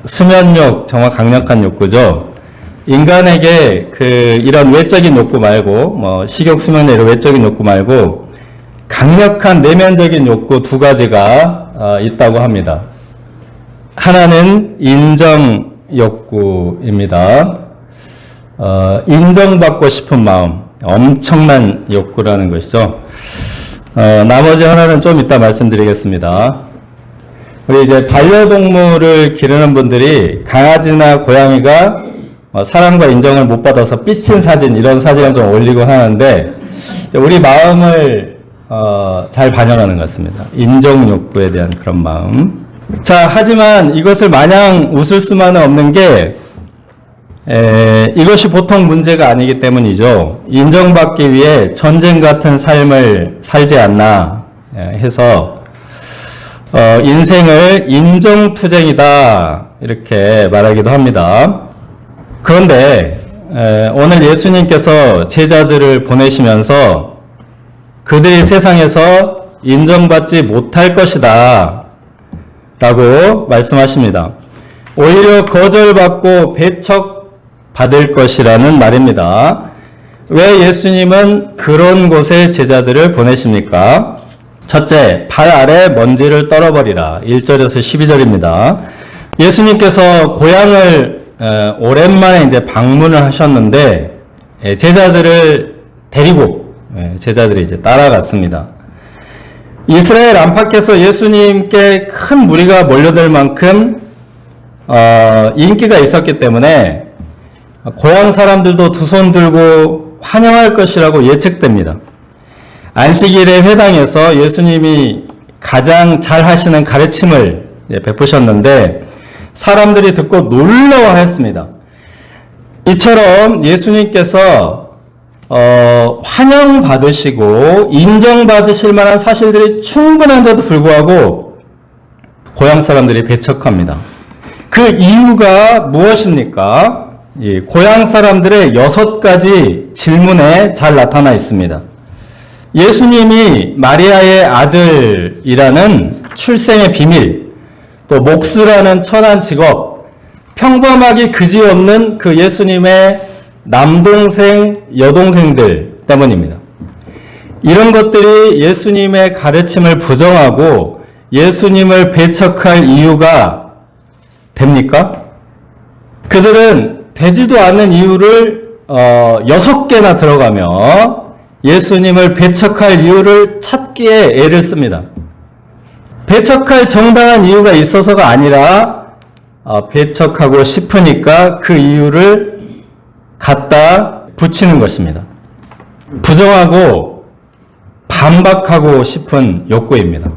수면욕, 정말 강력한 욕구죠. 인간에게 이런 외적인 욕구 말고, 식욕, 수면 이런 외적인 욕구 말고, 강력한 내면적인 욕구 두 가지가 있다고 합니다. 하나는 인정 욕구입니다. 인정받고 싶은 마음, 엄청난 욕구라는 것이죠. 나머지 하나는 좀 이따 말씀드리겠습니다. 우리 이제 반려동물을 기르는 분들이 강아지나 고양이가 사랑과 인정을 못 받아서 삐친 사진, 이런 사진을 좀 올리고 하는데, 우리 마음을 잘 반영하는 것 같습니다. 인정 욕구에 대한 그런 마음. 자, 하지만 이것을 마냥 웃을 수만은 없는 게, 이것이 보통 문제가 아니기 때문이죠. 인정받기 위해 전쟁 같은 삶을 살지 않나 해서, 인생을 인정투쟁이다, 이렇게 말하기도 합니다. 그런데, 오늘 예수님께서 제자들을 보내시면서 그들이 세상에서 인정받지 못할 것이다, 라고 말씀하십니다. 오히려 거절받고 배척받을 것이라는 말입니다. 왜 예수님은 그런 곳에 제자들을 보내십니까? 첫째, 발 아래 먼지를 떨어버리라. 1절에서 12절입니다. 예수님께서 고향을 오랜만에 이제 방문을 하셨는데, 제자들을 데리고 제자들이 이제 따라갔습니다. 이스라엘 안팎에서 예수님께 큰 무리가 몰려들 만큼 인기가 있었기 때문에 고향 사람들도 두 손 들고 환영할 것이라고 예측됩니다. 안식일의 회당에서 예수님이 가장 잘 하시는 가르침을 베푸셨는데 사람들이 듣고 놀라워했습니다. 이처럼 예수님께서 환영받으시고 인정받으실 만한 사실들이 충분한데도 불구하고 고향 사람들이 배척합니다. 그 이유가 무엇입니까? 고향 사람들의 6가지 질문에 잘 나타나 있습니다. 예수님이 마리아의 아들이라는 출생의 비밀, 또 목수라는 천한 직업, 평범하기 그지없는 그 예수님의 남동생, 여동생들 때문입니다. 이런 것들이 예수님의 가르침을 부정하고 예수님을 배척할 이유가 됩니까? 그들은 되지도 않는 이유를 6개나 들어가며 예수님을 배척할 이유를 찾기에 애를 씁니다. 배척할 정당한 이유가 있어서가 아니라 배척하고 싶으니까 그 이유를 갖다 붙이는 것입니다. 부정하고 반박하고 싶은 욕구입니다.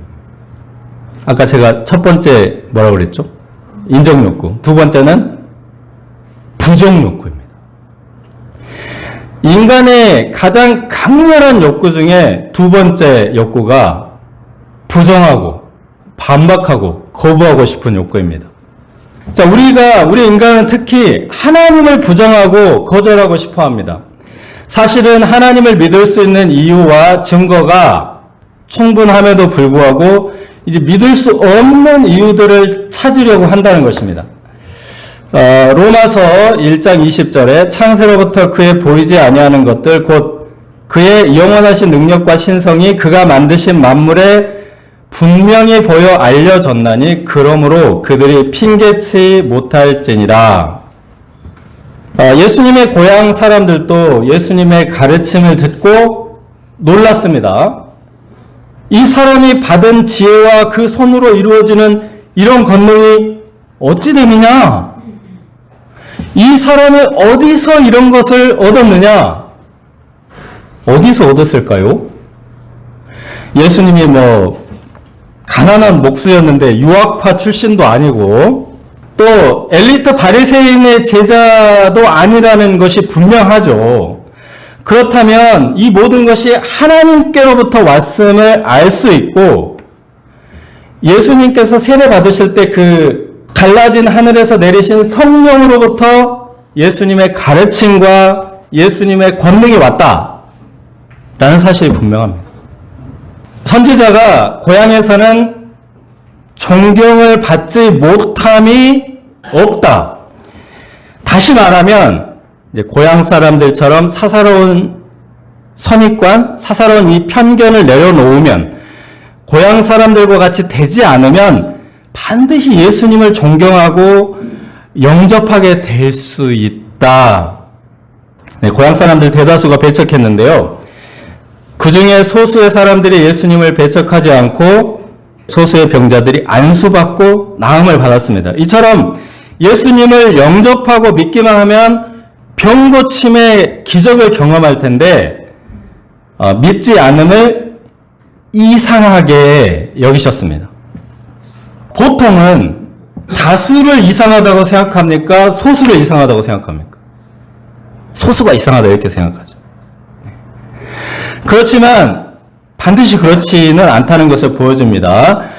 아까 제가 첫 번째 뭐라고 그랬죠? 인정 욕구. 두 번째는 부정 욕구입니다. 인간의 가장 강렬한 욕구 중에 두 번째 욕구가 부정하고 반박하고 거부하고 싶은 욕구입니다. 자, 우리 인간은 특히 하나님을 부정하고 거절하고 싶어 합니다. 사실은 하나님을 믿을 수 있는 이유와 증거가 충분함에도 불구하고 이제 믿을 수 없는 이유들을 찾으려고 한다는 것입니다. 로마서 1장 20절에 창세로부터 그의 보이지 아니하는 것들 곧 그의 영원하신 능력과 신성이 그가 만드신 만물에 분명히 보여 알려졌나니 그러므로 그들이 핑계치 못할지니라. 예수님의 고향 사람들도 예수님의 가르침을 듣고 놀랐습니다. 이 사람이 받은 지혜와 그 손으로 이루어지는 이런 권능이 어찌 됨이냐? 이 사람이 어디서 이런 것을 얻었느냐? 어디서 얻었을까요? 예수님이 가난한 목수였는데 유학파 출신도 아니고 또 엘리트 바리새인의 제자도 아니라는 것이 분명하죠. 그렇다면 이 모든 것이 하나님께로부터 왔음을 알 수 있고 예수님께서 세례 받으실 때 그 갈라진 하늘에서 내리신 성령으로부터 예수님의 가르침과 예수님의 권능이 왔다라는 사실이 분명합니다. 선지자가 고향에서는 존경을 받지 못함이 없다. 다시 말하면 이제 고향 사람들처럼 사사로운 선입관, 사사로운 이 편견을 내려놓으면, 고향 사람들과 같이 되지 않으면 반드시 예수님을 존경하고 영접하게 될 수 있다. 네, 고향 사람들 대다수가 배척했는데요. 그 중에 소수의 사람들이 예수님을 배척하지 않고 소수의 병자들이 안수받고 나음을 받았습니다. 이처럼 예수님을 영접하고 믿기만 하면 병고침의 기적을 경험할 텐데 믿지 않음을 이상하게 여기셨습니다. 보통은 다수를 이상하다고 생각합니까? 소수를 이상하다고 생각합니까? 소수가 이상하다 이렇게 생각하죠. 그렇지만 반드시 그렇지는 않다는 것을 보여줍니다.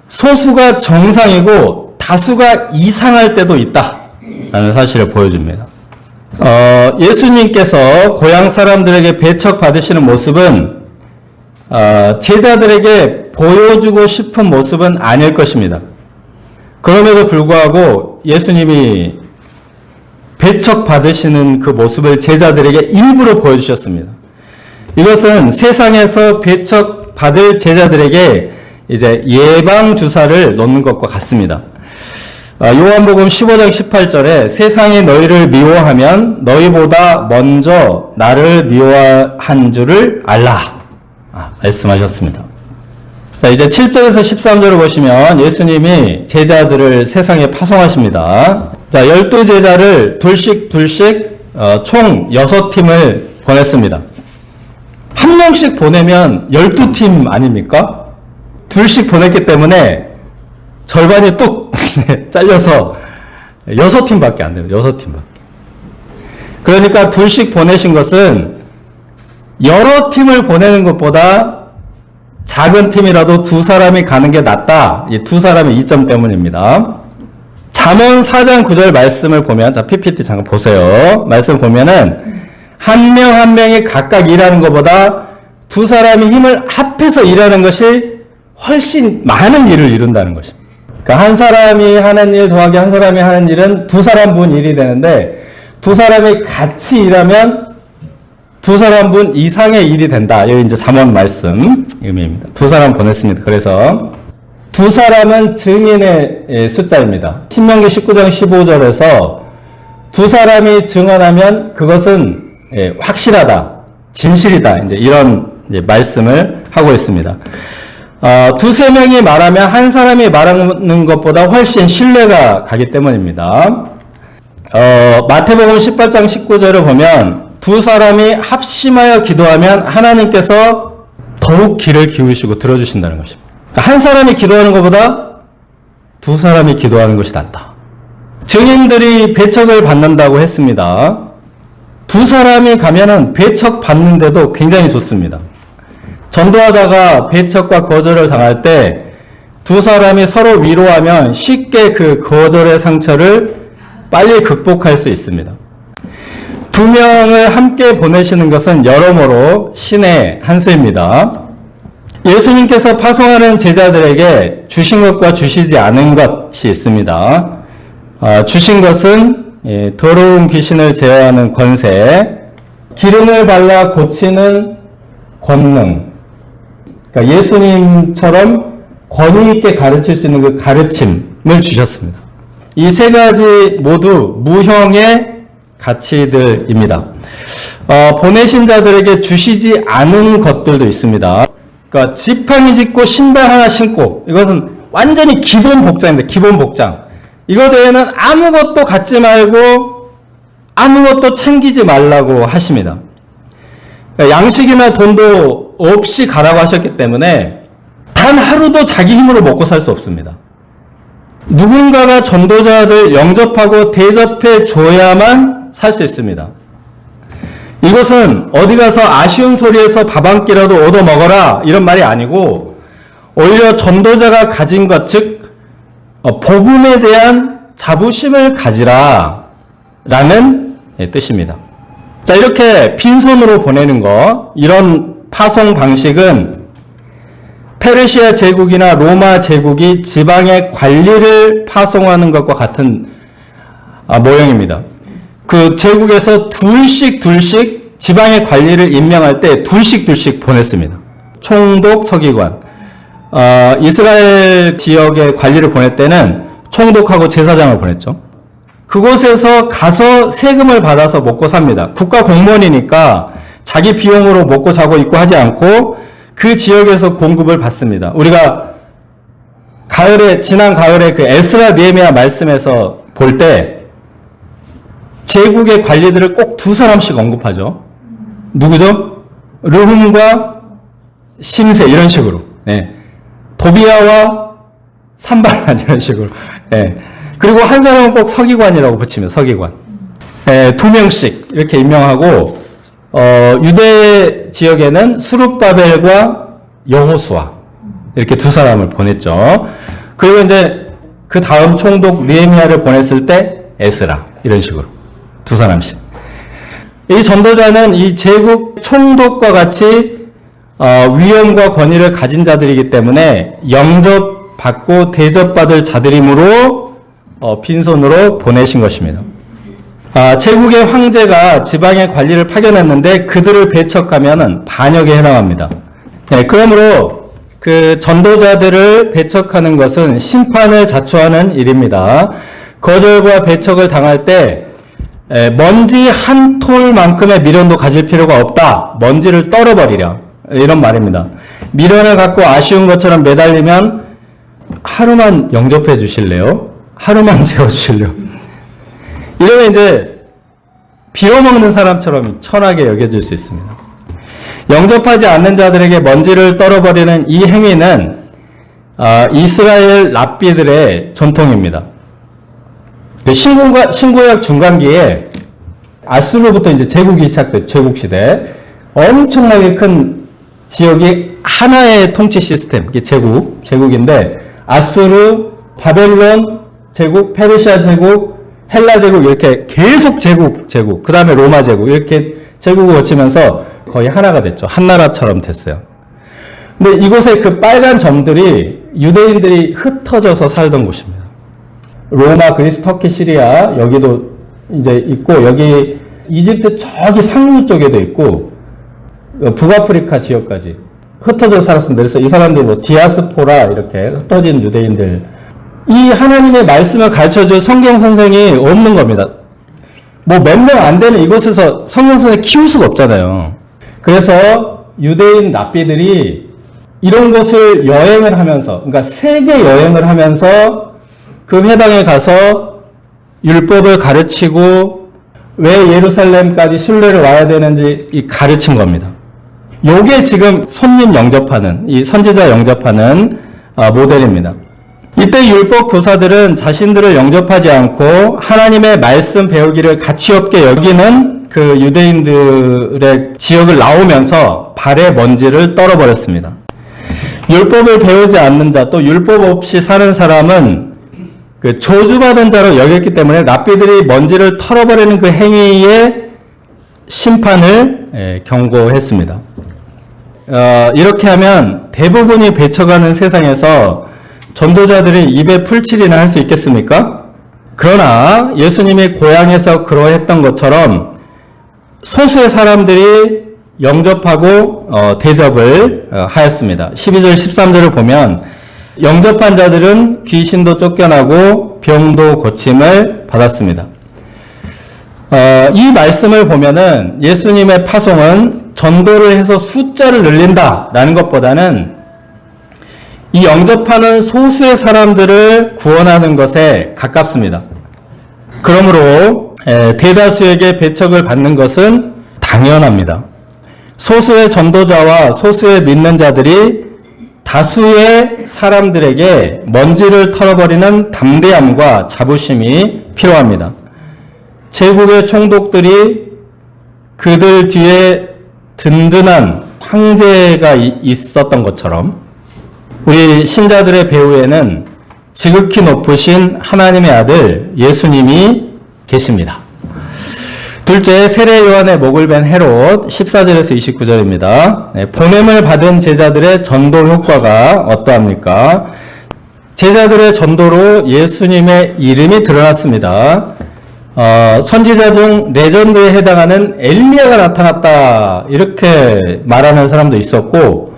소수가 정상이고 다수가 이상할 때도 있다라는 사실을 보여줍니다. 예수님께서 고향 사람들에게 배척받으시는 모습은 제자들에게 보여주고 싶은 모습은 아닐 것입니다. 그럼에도 불구하고 예수님이 배척받으시는 그 모습을 제자들에게 일부러 보여주셨습니다. 이것은 세상에서 배척받을 제자들에게 이제 예방주사를 놓는 것과 같습니다. 요한복음 15장 18절에 세상이 너희를 미워하면 너희보다 먼저 나를 미워한 줄을 알라. 말씀하셨습니다. 자, 이제 7절에서 13절을 보시면 예수님이 제자들을 세상에 파송하십니다. 자, 12제자를 둘씩 총 6팀을 보냈습니다. 한 명씩 보내면 12팀 아닙니까? 둘씩 보냈기 때문에 절반이 뚝 잘려서 6팀밖에 안 돼요. 6팀밖에. 그러니까 둘씩 보내신 것은 여러 팀을 보내는 것보다 작은 팀이라도 두 사람이 가는 게 낫다. 이 두 사람의 이점 때문입니다. 잠언 4장 9절 말씀을 보면, 자, PPT 잠깐 보세요. 말씀 보면은 한 명 한 명이 각각 일하는 것보다 두 사람이 힘을 합해서 일하는 것이 훨씬 많은 일을 이룬다는 것입니다. 그러니까 한 사람이 하는 일 더하기 한 사람이 하는 일은 두 사람분 일이 되는데 두 사람이 같이 일하면 두 사람분 이상의 일이 된다. 여기 이제 잠언 말씀 의미입니다. 두 사람 보냈습니다. 그래서 두 사람은 증인의 숫자입니다. 신명기 19장 15절에서 두 사람이 증언하면 그것은 확실하다, 진실이다. 이제 이런 말씀을 하고 있습니다. 두세 명이 말하면 한 사람이 말하는 것보다 훨씬 신뢰가 가기 때문입니다. 마태복음 18장 19절을 보면 두 사람이 합심하여 기도하면 하나님께서 더욱 귀를 기울이시고 들어주신다는 것입니다. 그러니까 한 사람이 기도하는 것보다 두 사람이 기도하는 것이 낫다. 증인들이 배척을 받는다고 했습니다. 두 사람이 가면은 배척 받는데도 굉장히 좋습니다. 전도하다가 배척과 거절을 당할 때 두 사람이 서로 위로하면 쉽게 그 거절의 상처를 빨리 극복할 수 있습니다. 두 명을 함께 보내시는 것은 여러모로 신의 한 수입니다. 예수님께서 파송하는 제자들에게 주신 것과 주시지 않은 것이 있습니다. 주신 것은 더러운 귀신을 제어하는 권세, 기름을 발라 고치는 권능, 그러니까 예수님처럼 권위 있게 가르칠 수 있는 그 가르침을 주셨습니다. 이 세 가지 모두 무형의 가치들입니다. 보내신 자들에게 주시지 않은 것들도 있습니다. 그러니까 지팡이 짚고 신발 하나 신고, 이것은 완전히 기본 복장입니다. 기본 복장. 이거 외에는 아무것도 갖지 말고 아무것도 챙기지 말라고 하십니다. 그러니까 양식이나 돈도 없이 가라고 하셨기 때문에 단 하루도 자기 힘으로 먹고 살 수 없습니다. 누군가가 전도자를 영접하고 대접해 줘야만 살 수 있습니다. 이것은 어디 가서 아쉬운 소리에서 밥 한 끼라도 얻어 먹어라 이런 말이 아니고 오히려 전도자가 가진 것, 즉 복음에 대한 자부심을 가지라 라는 뜻입니다. 자, 이렇게 빈손으로 보내는 거, 이런 파송 방식은 페르시아 제국이나 로마 제국이 지방의 관리를 파송하는 것과 같은 모형입니다. 그 제국에서 둘씩 지방의 관리를 임명할 때 둘씩 보냈습니다. 총독, 서기관. 이스라엘 지역의 관리를 보낼 때는 총독하고 제사장을 보냈죠. 그곳에서 가서 세금을 받아서 먹고 삽니다. 국가 공무원이니까 자기 비용으로 먹고 자고 입고 하지 않고 그 지역에서 공급을 받습니다. 우리가 지난 가을에 그 에스라 느헤미야 말씀에서 볼 때 제국의 관리들을 꼭 두 사람씩 언급하죠. 누구죠? 르훔과 심세 이런 식으로. 네. 도비야와 산발란 이런 식으로. 네. 그리고 한 사람은 꼭 서기관이라고 붙이면 서기관. 네, 2명씩 이렇게 임명하고 유대 지역에는 수룹바벨과 여호수아 이렇게 두 사람을 보냈죠. 그리고 이제 그 다음 총독 느헤미야를 보냈을 때 에스라 이런 식으로 두 사람씩. 이 전도자는 이 제국 총독과 같이 위엄과 권위를 가진 자들이기 때문에 영접받고 대접받을 자들이므로 빈손으로 보내신 것입니다. 제국의 황제가 지방의 관리를 파견했는데 그들을 배척하면은 반역에 해당합니다. 네, 그러므로 그 전도자들을 배척하는 것은 심판을 자초하는 일입니다. 거절과 배척을 당할 때 먼지 한 톨만큼의 미련도 가질 필요가 없다. 먼지를 떨어버리려. 이런 말입니다. 미련을 갖고 아쉬운 것처럼 매달리면 하루만 영접해 주실래요? 하루만 재워주실래요? 이러면 이제 빌어먹는 사람처럼 천하게 여겨질 수 있습니다. 영접하지 않는 자들에게 먼지를 떨어버리는 이 행위는 이스라엘 랍비들의 전통입니다. 신구약 중간기에 아수르부터 이제 제국이 시작됐죠. 제국시대. 엄청나게 큰 지역이 하나의 통치 시스템, 이게 제국인데, 아수르, 바벨론 제국, 페르시아 제국, 헬라 제국, 이렇게 계속 제국, 그 다음에 로마 제국, 이렇게 제국을 거치면서 거의 하나가 됐죠. 한 나라처럼 됐어요. 근데 이곳에 그 빨간 점들이 유대인들이 흩어져서 살던 곳입니다. 로마, 그리스, 터키, 시리아, 여기도 이제 있고, 여기 이집트 저기 상류 쪽에도 있고, 북아프리카 지역까지 흩어져 살았습니다. 그래서 이 사람들이 뭐 디아스포라 이렇게 흩어진 유대인들, 이 하나님의 말씀을 가르쳐줄 성경 선생이 없는 겁니다. 뭐 몇 명 안 되는 이곳에서 성경 선생 키울 수가 없잖아요. 그래서 유대인 랍비들이 이런 곳을 여행을 하면서, 그러니까 세계 여행을 하면서 그 회당에 가서 율법을 가르치고 왜 예루살렘까지 순례를 와야 되는지 가르친 겁니다. 요게 지금 손님 영접하는, 이 선지자 영접하는 모델입니다. 이때 율법 교사들은 자신들을 영접하지 않고 하나님의 말씀 배우기를 가치없게 여기는 그 유대인들의 지역을 나오면서 발에 먼지를 떨어버렸습니다. 율법을 배우지 않는 자, 또 율법 없이 사는 사람은 그 저주받은 자로 여겼기 때문에 랍비들이 먼지를 털어버리는 그 행위의 심판을 경고했습니다. 이렇게 하면 대부분이 배척하는 세상에서 전도자들이 입에 풀칠이나 할 수 있겠습니까? 그러나 예수님이 고향에서 그러했던 것처럼 소수의 사람들이 영접하고 대접을 하였습니다. 12절 13절을 보면 영접한 자들은 귀신도 쫓겨나고 병도 고침을 받았습니다. 이 말씀을 보면은 예수님의 파송은 전도를 해서 숫자를 늘린다라는 것보다는 이 영접하는 소수의 사람들을 구원하는 것에 가깝습니다. 그러므로 대다수에게 배척을 받는 것은 당연합니다. 소수의 전도자와 소수의 믿는 자들이 다수의 사람들에게 먼지를 털어버리는 담대함과 자부심이 필요합니다. 제국의 총독들이 그들 뒤에 든든한 황제가 있었던 것처럼 우리 신자들의 배후에는 지극히 높으신 하나님의 아들 예수님이 계십니다. 둘째, 세례 요한의 목을 벤 헤롯 14절에서 29절입니다. 네, 보냄을 받은 제자들의 전도 효과가 어떠합니까? 제자들의 전도로 예수님의 이름이 드러났습니다. 선지자 중 레전드에 해당하는 엘리야가 나타났다 이렇게 말하는 사람도 있었고,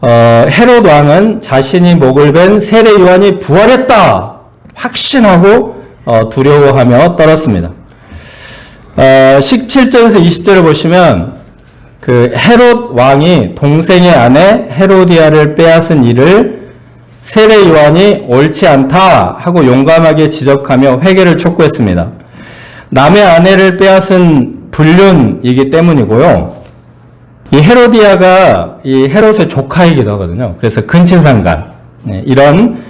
헤롯 왕은 자신이 목을 벤 세례 요한이 부활했다 확신하고 두려워하며 떨었습니다. 17절에서 20절을 보시면 그 헤롯 왕이 동생의 아내 헤로디아를 빼앗은 일을 세례 요한이 옳지 않다 하고 용감하게 지적하며 회개를 촉구했습니다. 남의 아내를 빼앗은 불륜이기 때문이고요. 이 헤로디아가 이 헤롯의 조카이기도 하거든요. 그래서 근친상간, 이런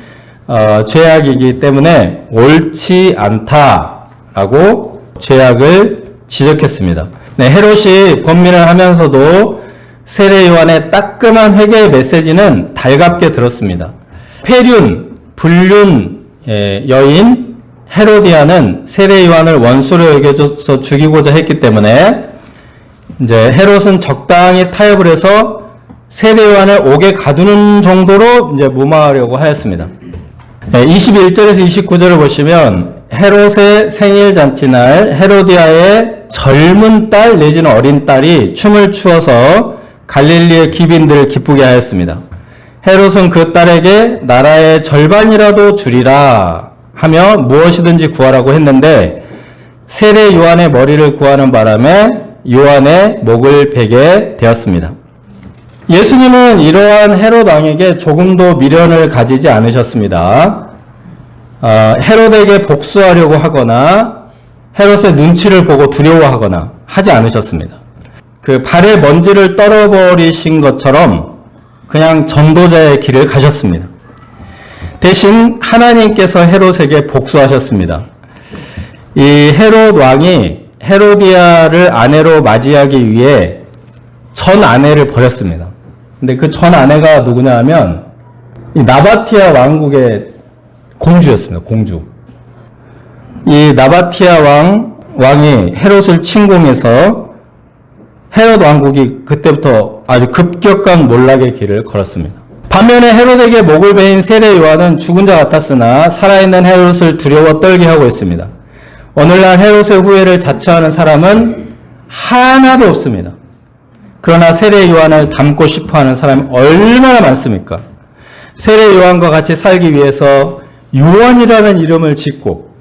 죄악이기 때문에 옳지 않다라고 죄악을 지적했습니다. 네, 헤롯이 권민을 하면서도 세례 요한의 따끔한 회개의 메시지는 달갑게 들었습니다. 폐륜, 불륜 여인 헤로디아는 세례 요한을 원수로 여겨줘서 죽이고자 했기 때문에 이제 헤롯은 적당히 타협을 해서 세례 요한을 옥에 가두는 정도로 이제 무마하려고 하였습니다. 21절에서 29절을 보시면 헤롯의 생일 잔치날 헤로디아의 젊은 딸 내지는 어린 딸이 춤을 추어서 갈릴리의 귀빈들을 기쁘게 하였습니다. 헤롯은 그 딸에게 나라의 절반이라도 주리라 하며 무엇이든지 구하라고 했는데 세례 요한의 머리를 구하는 바람에 요한의 목을 베게 되었습니다. 예수님은 이러한 헤롯 왕에게 조금도 미련을 가지지 않으셨습니다. 헤롯에게 복수하려고 하거나 헤롯의 눈치를 보고 두려워하거나 하지 않으셨습니다. 그 발에 먼지를 떨어버리신 것처럼 그냥 전도자의 길을 가셨습니다. 대신 하나님께서 헤롯에게 복수하셨습니다. 이 헤롯 왕이 헤로디아를 아내로 맞이하기 위해 전 아내를 버렸습니다. 근데 그 전 아내가 누구냐 하면 이 나바티아 왕국의 공주였습니다. 공주. 이 나바티아 왕이 헤롯을 침공해서 헤롯 왕국이 그때부터 아주 급격한 몰락의 길을 걸었습니다. 반면에 헤롯에게 목을 베인 세례 요한은 죽은 자 같았으나 살아있는 헤롯을 두려워 떨게 하고 있습니다. 오늘날 헤롯의 후회를 자처하는 사람은 하나도 없습니다. 그러나 세례 요한을 닮고 싶어하는 사람이 얼마나 많습니까? 세례 요한과 같이 살기 위해서 요한이라는 이름을 짓고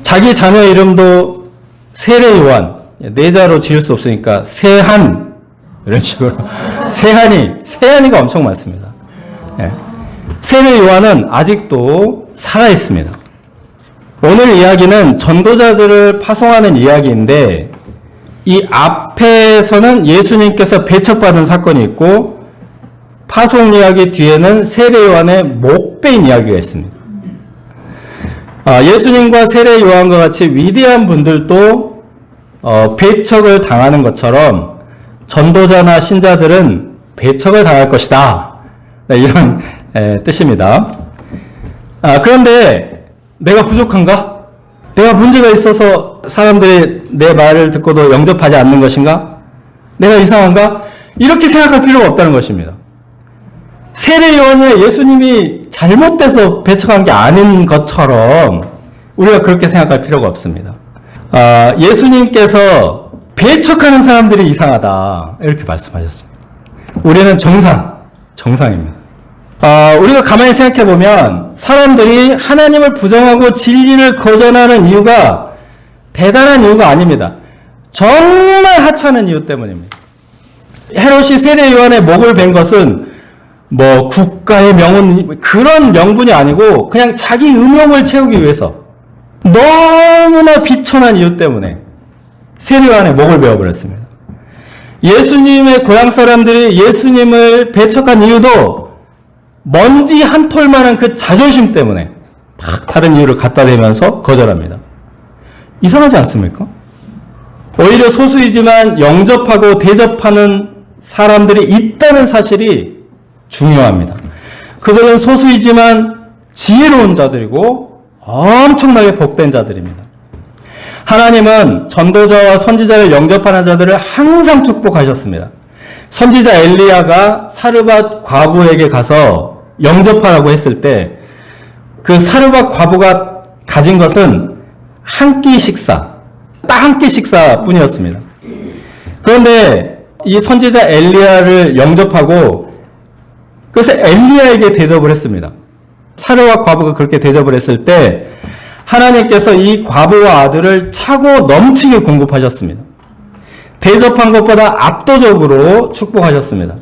자기 자녀 이름도 세례 요한, 네자로 지을 수 없으니까 세한 이런 식으로 세한이가 엄청 많습니다. 세례 요한은 아직도 살아 있습니다. 오늘 이야기는 전도자들을 파송하는 이야기인데 이 앞에서는 예수님께서 배척받은 사건이 있고 파송 이야기 뒤에는 세례 요한의 목베인 이야기가 있습니다. 예수님과 세례 요한과 같이 위대한 분들도 배척을 당하는 것처럼 전도자나 신자들은 배척을 당할 것이다. 이런 뜻입니다. 그런데 내가 부족한가? 내가 문제가 있어서 사람들이 내 말을 듣고도 영접하지 않는 것인가? 내가 이상한가? 이렇게 생각할 필요가 없다는 것입니다. 세례 요한을 예수님이 잘못돼서 배척한 게 아닌 것처럼 우리가 그렇게 생각할 필요가 없습니다. 예수님께서 배척하는 사람들이 이상하다 이렇게 말씀하셨습니다. 우리는 정상입니다. 우리가 가만히 생각해보면 사람들이 하나님을 부정하고 진리를 거절하는 이유가 대단한 이유가 아닙니다. 정말 하찮은 이유 때문입니다. 헤롯이 세례 요한의 목을 벤 것은 뭐 국가의 명분 그런 명분이 아니고 그냥 자기 음욕을 채우기 위해서 너무나 비천한 이유 때문에 세례 요한의 목을 베어버렸습니다. 예수님의 고향 사람들이 예수님을 배척한 이유도 먼지 한 톨만한 그 자존심 때문에 막 다른 이유를 갖다 대면서 거절합니다. 이상하지 않습니까? 오히려 소수이지만 영접하고 대접하는 사람들이 있다는 사실이 중요합니다. 그들은 소수이지만 지혜로운 자들이고 엄청나게 복된 자들입니다. 하나님은 전도자와 선지자를 영접하는 자들을 항상 축복하셨습니다. 선지자 엘리야가 사르밧 과부에게 가서 영접하라고 했을 때 그 사르밧 과부가 가진 것은 한 끼 식사, 딱 한 끼 식사뿐이었습니다. 그런데 이 선지자 엘리야를 영접하고 그래서 엘리야에게 대접을 했습니다. 사르밧 과부가 그렇게 대접을 했을 때 하나님께서 이 과부와 아들을 차고 넘치게 공급하셨습니다. 대접한 것보다 압도적으로 축복하셨습니다.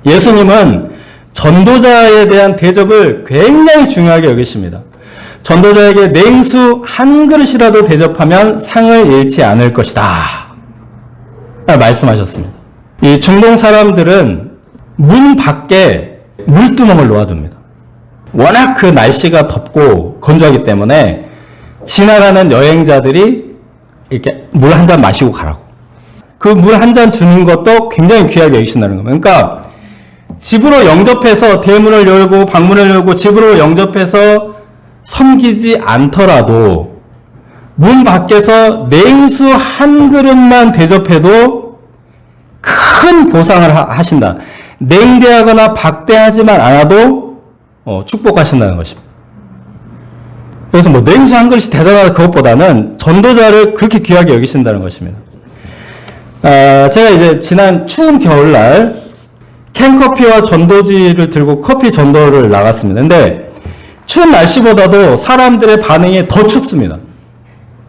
예수님은 전도자에 대한 대접을 굉장히 중요하게 여기십니다. 전도자에게 냉수 한 그릇이라도 대접하면 상을 잃지 않을 것이다 말씀하셨습니다. 이 중동 사람들은 문 밖에 물두멍을 놓아둡니다. 워낙 그 날씨가 덥고 건조하기 때문에 지나가는 여행자들이 이렇게 물 한 잔 마시고 가라고. 그 물 한 잔 주는 것도 굉장히 귀하게 여기신다는 겁니다. 그러니까 집으로 영접해서 대문을 열고 방문을 열고 집으로 영접해서 섬기지 않더라도 문 밖에서 냉수 한 그릇만 대접해도 큰 보상을 하신다. 냉대하거나 박대하지만 않아도 축복하신다는 것입니다. 그래서 뭐 냉수 한 그릇이 대단하다 그것보다는 전도자를 그렇게 귀하게 여기신다는 것입니다. 제가 이제 지난 추운 겨울날 캔커피와 전도지를 들고 커피 전도를 나갔습니다. 근데 추운 날씨보다도 사람들의 반응이 더 춥습니다.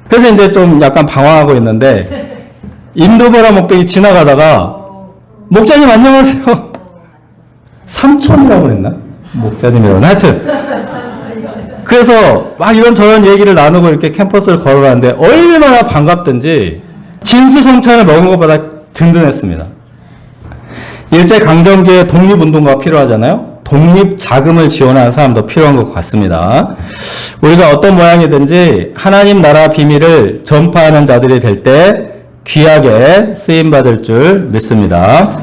그래서 이제 좀 약간 방황하고 있는데 인도보라 목동이 지나가다가 목사님 안녕하세요. 삼촌이라고 했나? 목사님이라고. 하여튼 그래서 막 이런저런 얘기를 나누고 이렇게 캠퍼스를 걸어가는데 얼마나 반갑든지 진수성찬을 먹은 것보다 든든했습니다. 일제강점기에 독립운동가가 필요하잖아요. 독립자금을 지원하는 사람도 필요한 것 같습니다. 우리가 어떤 모양이든지 하나님 나라 비밀을 전파하는 자들이 될 때 귀하게 쓰임받을 줄 믿습니다.